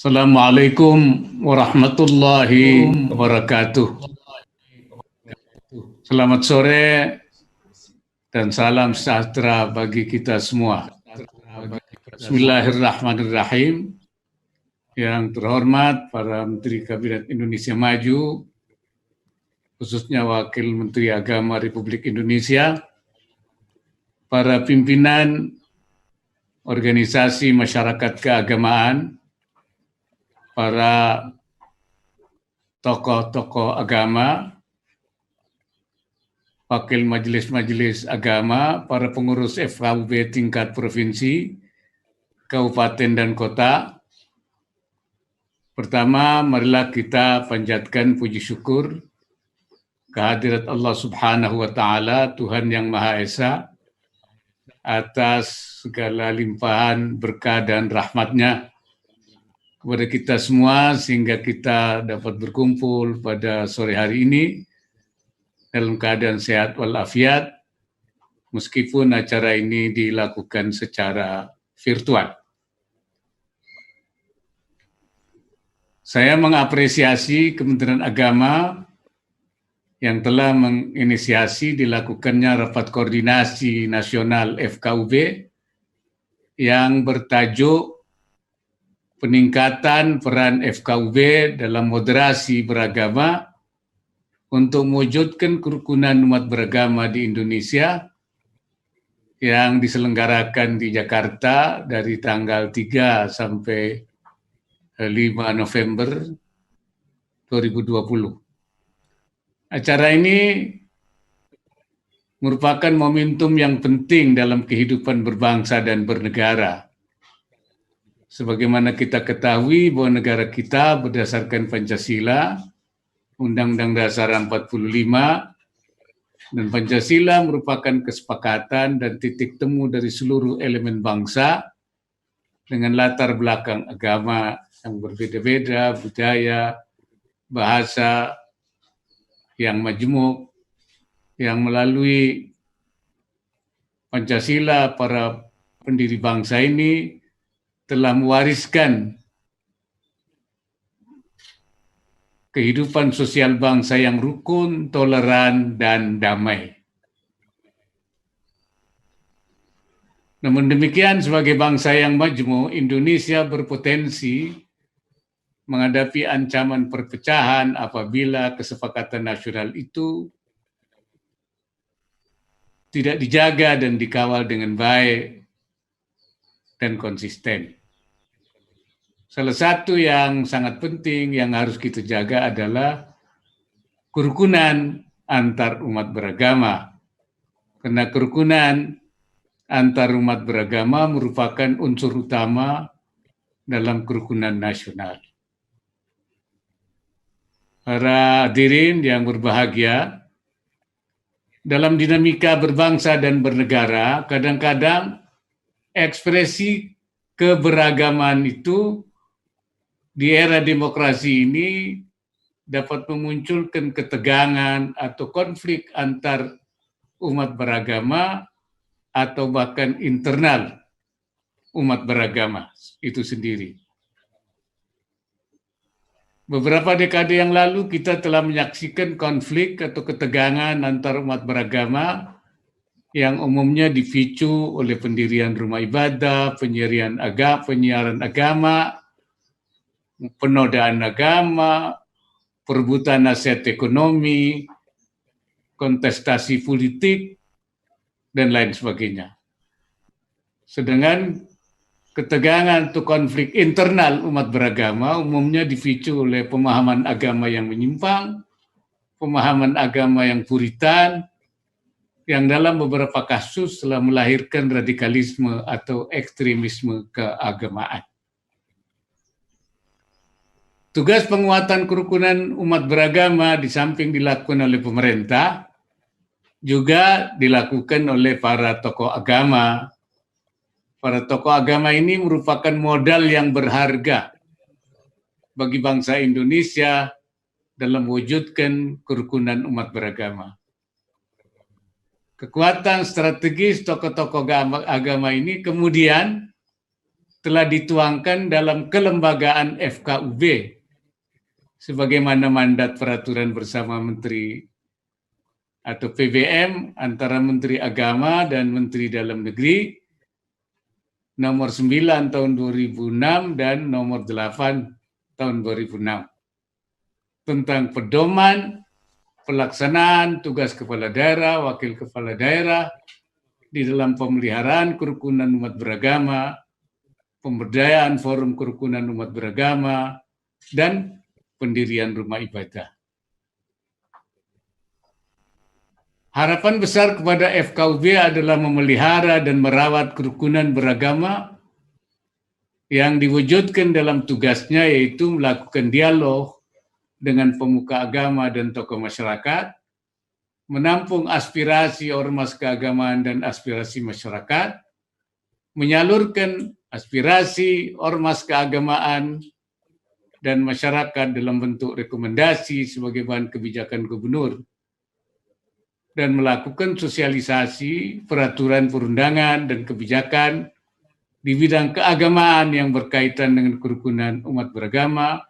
Assalamualaikum warahmatullahi wabarakatuh. Selamat sore dan salam sejahtera bagi kita semua. Bismillahirrahmanirrahim. Yang terhormat para Menteri Kabinet Indonesia Maju, khususnya Wakil Menteri Agama Republik Indonesia, para pimpinan organisasi masyarakat keagamaan, para tokoh-tokoh agama, wakil majelis-majelis agama, para pengurus FKUB tingkat provinsi, kabupaten dan kota. Pertama, marilah kita panjatkan puji syukur kehadirat Allah Subhanahu wa Ta'ala, Tuhan yang Maha Esa, atas segala limpahan berkah dan rahmat-Nya kepada kita semua, sehingga kita dapat berkumpul pada sore hari ini dalam keadaan sehat walafiat, meskipun acara ini dilakukan secara virtual. Saya mengapresiasi Kementerian Agama yang telah menginisiasi dilakukannya rapat koordinasi nasional FKUB yang bertajuk peningkatan peran FKUB dalam moderasi beragama untuk mewujudkan kerukunan umat beragama di Indonesia, yang diselenggarakan di Jakarta dari tanggal 3 sampai 5 November 2020. Acara ini merupakan momentum yang penting dalam kehidupan berbangsa dan bernegara. Sebagaimana kita ketahui bahwa negara kita berdasarkan Pancasila, Undang-Undang Dasar 45, dan Pancasila merupakan kesepakatan dan titik temu dari seluruh elemen bangsa dengan latar belakang agama yang berbeda-beda, budaya, bahasa yang majemuk, yang melalui Pancasila para pendiri bangsa ini telah mewariskan kehidupan sosial bangsa yang rukun, toleran, dan damai. Namun demikian, sebagai bangsa yang majmuk, Indonesia berpotensi menghadapi ancaman perpecahan apabila kesepakatan nasional itu tidak dijaga dan dikawal dengan baik dan konsisten. Salah satu yang sangat penting yang harus kita jaga adalah kerukunan antar umat beragama. Karena kerukunan antar umat beragama merupakan unsur utama dalam kerukunan nasional. Para hadirin yang berbahagia, dalam dinamika berbangsa dan bernegara, kadang-kadang ekspresi keberagaman itu di era demokrasi ini dapat memunculkan ketegangan atau konflik antar umat beragama atau bahkan internal umat beragama itu sendiri. Beberapa dekade yang lalu kita telah menyaksikan konflik atau ketegangan antar umat beragama yang umumnya dipicu oleh pendirian rumah ibadah, penyiaran agama, penodaan agama, perebutan aset ekonomi, kontestasi politik, dan lain sebagainya. Sedangkan ketegangan atau konflik internal umat beragama umumnya dipicu oleh pemahaman agama yang menyimpang, pemahaman agama yang puritan, yang dalam beberapa kasus telah melahirkan radikalisme atau ekstremisme keagamaan. Tugas penguatan kerukunan umat beragama di samping dilakukan oleh pemerintah, juga dilakukan oleh para tokoh agama. Para tokoh agama ini merupakan modal yang berharga bagi bangsa Indonesia dalam mewujudkan kerukunan umat beragama. Kekuatan strategis tokoh-tokoh agama ini kemudian telah dituangkan dalam kelembagaan FKUB sebagaimana mandat peraturan bersama Menteri atau PBM antara Menteri Agama dan Menteri Dalam Negeri nomor 9 tahun 2006 dan nomor 8 tahun 2006 tentang pedoman pelaksanaan tugas kepala daerah, wakil kepala daerah di dalam pemeliharaan kerukunan umat beragama, pemberdayaan forum kerukunan umat beragama, dan pendirian rumah ibadah. Harapan besar kepada FKUB adalah memelihara dan merawat kerukunan beragama yang diwujudkan dalam tugasnya, yaitu melakukan dialog dengan pemuka agama dan tokoh masyarakat, menampung aspirasi ormas keagamaan dan aspirasi masyarakat, menyalurkan aspirasi ormas keagamaan dan masyarakat dalam bentuk rekomendasi sebagai bahan kebijakan gubernur, dan melakukan sosialisasi peraturan perundangan dan kebijakan di bidang keagamaan yang berkaitan dengan kerukunan umat beragama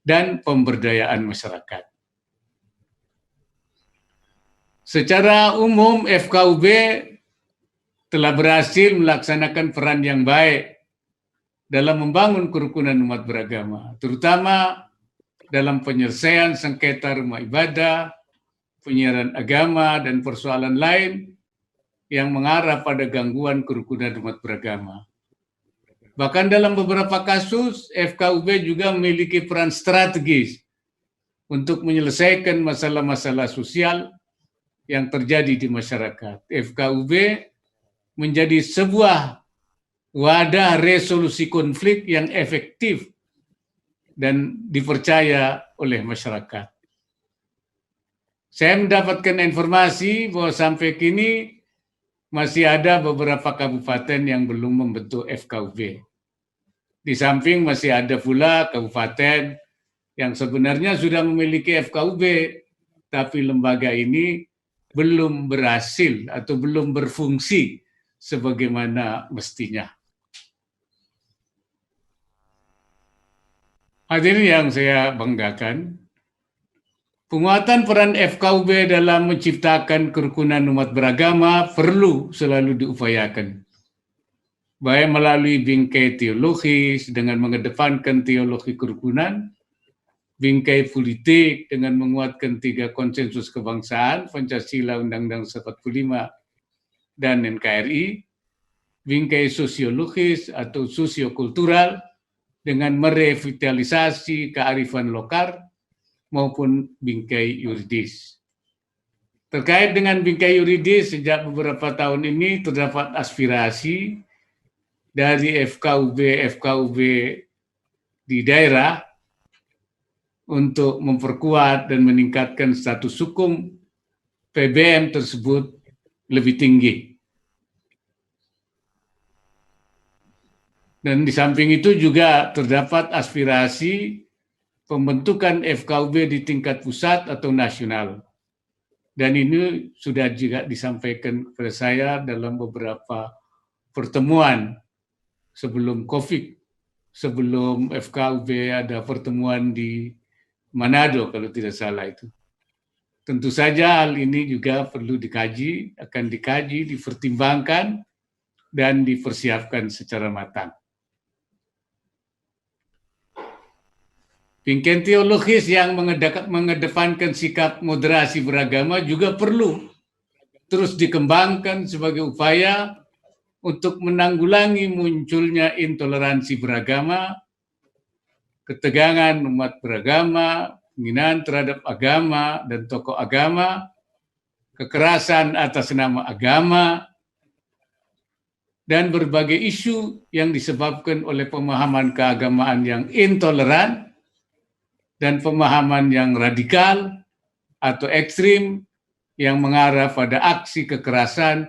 dan pemberdayaan masyarakat. Secara umum, FKUB telah berhasil melaksanakan peran yang baik dalam membangun kerukunan umat beragama, terutama dalam penyelesaian sengketa rumah ibadah, penyiaran agama, dan persoalan lain yang mengarah pada gangguan kerukunan umat beragama. Bahkan dalam beberapa kasus, FKUB juga memiliki peran strategis untuk menyelesaikan masalah-masalah sosial yang terjadi di masyarakat. FKUB menjadi sebuah wadah resolusi konflik yang efektif dan dipercaya oleh masyarakat. Saya mendapatkan informasi bahwa sampai kini masih ada beberapa kabupaten yang belum membentuk FKUB. Di samping masih ada pula kabupaten yang sebenarnya sudah memiliki FKUB, tapi lembaga ini belum berhasil atau belum berfungsi sebagaimana mestinya. Hadirin yang saya banggakan, penguatan peran FKUB dalam menciptakan kerukunan umat beragama perlu selalu diupayakan, baik melalui bingkai teologis dengan mengedepankan teologi kerukunan, bingkai politik dengan menguatkan 3 konsensus kebangsaan, Pancasila, Undang-Undang 45, dan NKRI, bingkai sosiologis atau sosiokultural dengan merevitalisasi kearifan lokal, maupun bingkai yuridis. Terkait dengan bingkai yuridis, sejak beberapa tahun ini terdapat aspirasi dari FKUB di daerah untuk memperkuat dan meningkatkan status hukum PBM tersebut lebih tinggi. Dan di samping itu juga terdapat aspirasi pembentukan FKUB di tingkat pusat atau nasional. Dan ini sudah juga disampaikan kepada saya dalam beberapa pertemuan sebelum COVID, sebelum FKUB ada pertemuan di Manado kalau tidak salah itu. Tentu saja hal ini juga perlu dikaji, akan dikaji, dipertimbangkan, dan dipersiapkan secara matang. Bingkai teologis yang mengedepankan sikap moderasi beragama juga perlu terus dikembangkan sebagai upaya untuk menanggulangi munculnya intoleransi beragama, ketegangan umat beragama, penghinaan terhadap agama dan tokoh agama, kekerasan atas nama agama, dan berbagai isu yang disebabkan oleh pemahaman keagamaan yang intoleran dan pemahaman yang radikal atau ekstrim yang mengarah pada aksi kekerasan,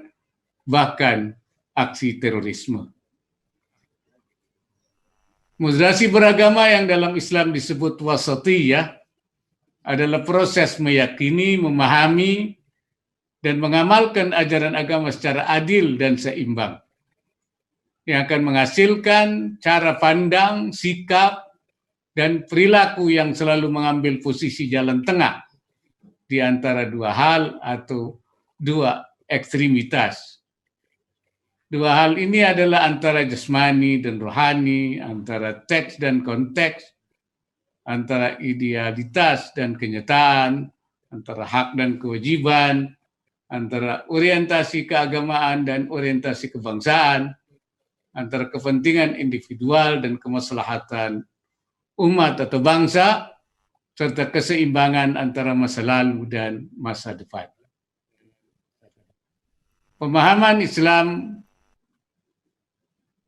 bahkan aksi terorisme. Moderasi beragama yang dalam Islam disebut wasatiyah adalah proses meyakini, memahami, dan mengamalkan ajaran agama secara adil dan seimbang. yang akan menghasilkan cara pandang, sikap, dan perilaku yang selalu mengambil posisi jalan tengah di antara dua hal atau dua ekstremitas. Dua hal ini adalah antara jasmani dan rohani, antara teks dan konteks, antara idealitas dan kenyataan, antara hak dan kewajiban, antara orientasi keagamaan dan orientasi kebangsaan, antara kepentingan individual dan kemaslahatan umat atau bangsa, serta keseimbangan antara masa lalu dan masa depan. Pemahaman Islam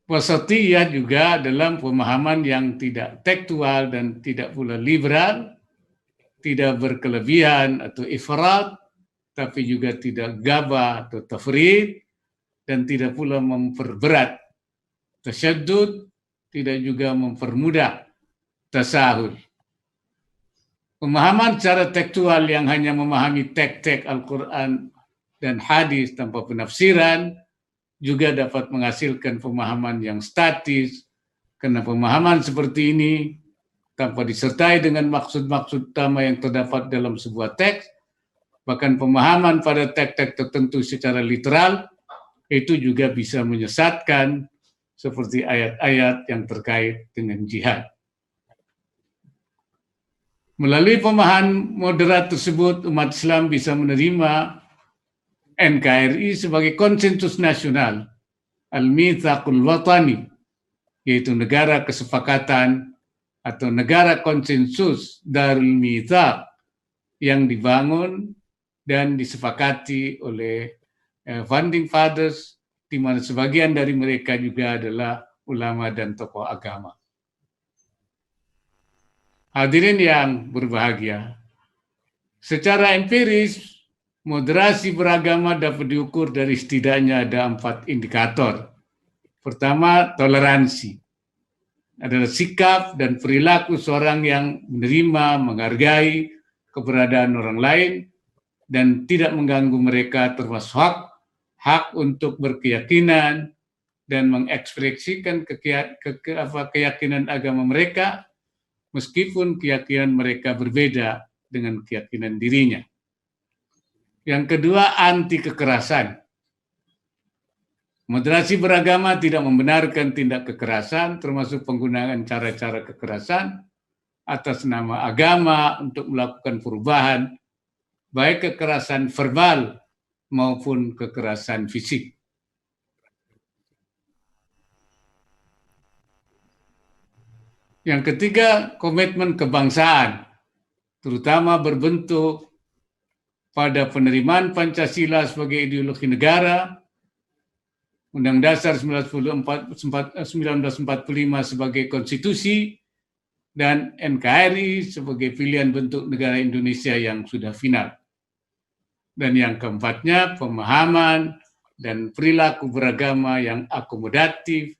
wasatiyah juga dalam pemahaman yang tidak tekstual dan tidak pula liberal, tidak berkelebihan atau ifrat, tapi juga tidak gabah atau tafrid, dan tidak pula memperberat tasyaddud, tidak juga mempermudah tasahul. Pemahaman secara tekstual yang hanya memahami teks-teks Al-Quran dan hadis tanpa penafsiran juga dapat menghasilkan pemahaman yang statis, karena pemahaman seperti ini tanpa disertai dengan maksud-maksud utama yang terdapat dalam sebuah teks, bahkan pemahaman pada teks-teks tertentu secara literal, itu juga bisa menyesatkan seperti ayat-ayat yang terkait dengan jihad. Melalui pemahaman moderat tersebut, umat Islam bisa menerima NKRI sebagai konsensus nasional, al-mitsaqul watani, yaitu negara kesepakatan atau negara konsensus Darul Mitsaq yang dibangun dan disepakati oleh founding fathers, di mana sebagian dari mereka juga adalah ulama dan tokoh agama. Hadirin yang berbahagia, secara empiris, moderasi beragama dapat diukur dari setidaknya ada 4 indikator. Pertama, toleransi. Adalah sikap dan perilaku seorang yang menerima, menghargai keberadaan orang lain, dan tidak mengganggu mereka, termasuk hak untuk berkeyakinan dan mengekspresikan keyakinan agama mereka, meskipun keyakinan mereka berbeda dengan keyakinan dirinya. Yang kedua, anti kekerasan. Moderasi beragama tidak membenarkan tindak kekerasan, termasuk penggunaan cara-cara kekerasan atas nama agama untuk melakukan perubahan, baik kekerasan verbal maupun kekerasan fisik. Yang ketiga, komitmen kebangsaan, terutama berbentuk pada penerimaan Pancasila sebagai ideologi negara, Undang Dasar 1945 sebagai konstitusi, dan NKRI sebagai pilihan bentuk negara Indonesia yang sudah final. Dan yang keempatnya, pemahaman dan perilaku beragama yang akomodatif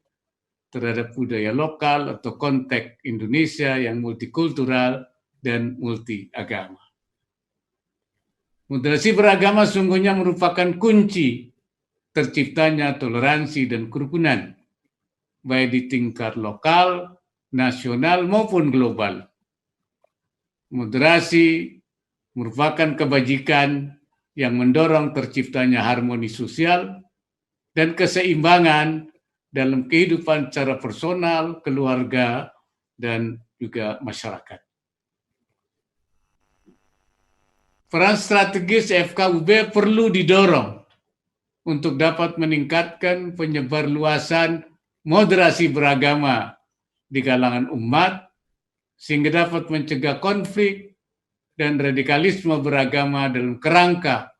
terhadap budaya lokal atau konteks Indonesia yang multikultural dan multi agama. Moderasi beragama sungguhnya merupakan kunci terciptanya toleransi dan kerukunan, baik di tingkat lokal, nasional maupun global. Moderasi merupakan kebajikan yang mendorong terciptanya harmoni sosial dan keseimbangan dalam kehidupan secara personal, keluarga, dan juga masyarakat. Peran strategis FKUB perlu didorong untuk dapat meningkatkan penyebarluasan moderasi beragama di kalangan umat, sehingga dapat mencegah konflik dan radikalisme beragama dalam kerangka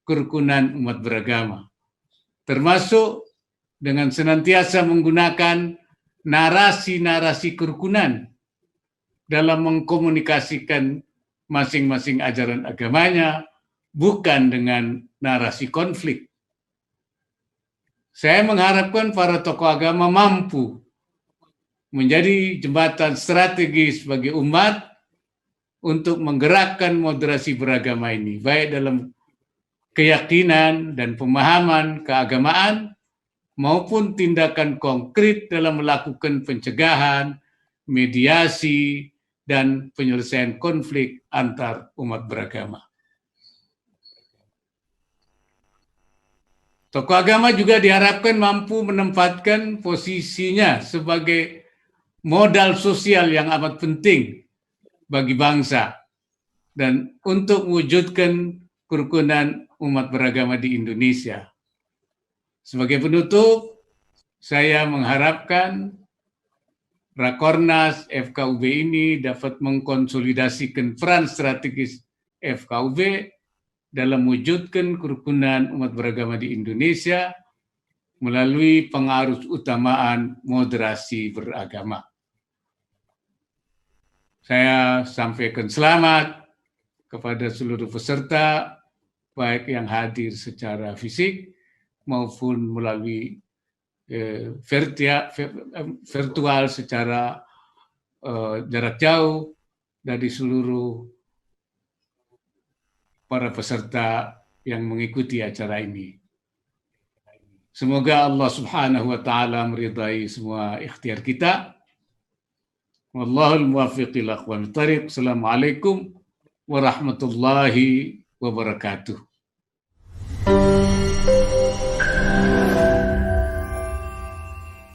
kerukunan umat beragama, termasuk dengan senantiasa menggunakan narasi-narasi kerukunan dalam mengkomunikasikan masing-masing ajaran agamanya, bukan dengan narasi konflik. Saya mengharapkan para tokoh agama mampu menjadi jembatan strategis bagi umat untuk menggerakkan moderasi beragama ini, baik dalam keyakinan dan pemahaman keagamaan maupun tindakan konkret dalam melakukan pencegahan, mediasi, dan penyelesaian konflik antar umat beragama. Tokoh agama juga diharapkan mampu menempatkan posisinya sebagai modal sosial yang amat penting bagi bangsa dan untuk mewujudkan kerukunan umat beragama di Indonesia. Sebagai penutup, saya mengharapkan Rakornas FKUB ini dapat mengkonsolidasikan peran strategis FKUB dalam mewujudkan kerukunan umat beragama di Indonesia melalui pengarus utamaan moderasi beragama. Saya sampaikan selamat kepada seluruh peserta, baik yang hadir secara fisik maupun melalui virtual secara jarak jauh dari seluruh para peserta yang mengikuti acara ini. Semoga Allah Subhanahu wa taala meridai semua ikhtiar kita. Wallahul muwaffiq ila aqwamit thariq. Assalamualaikum warahmatullahi wabarakatuh.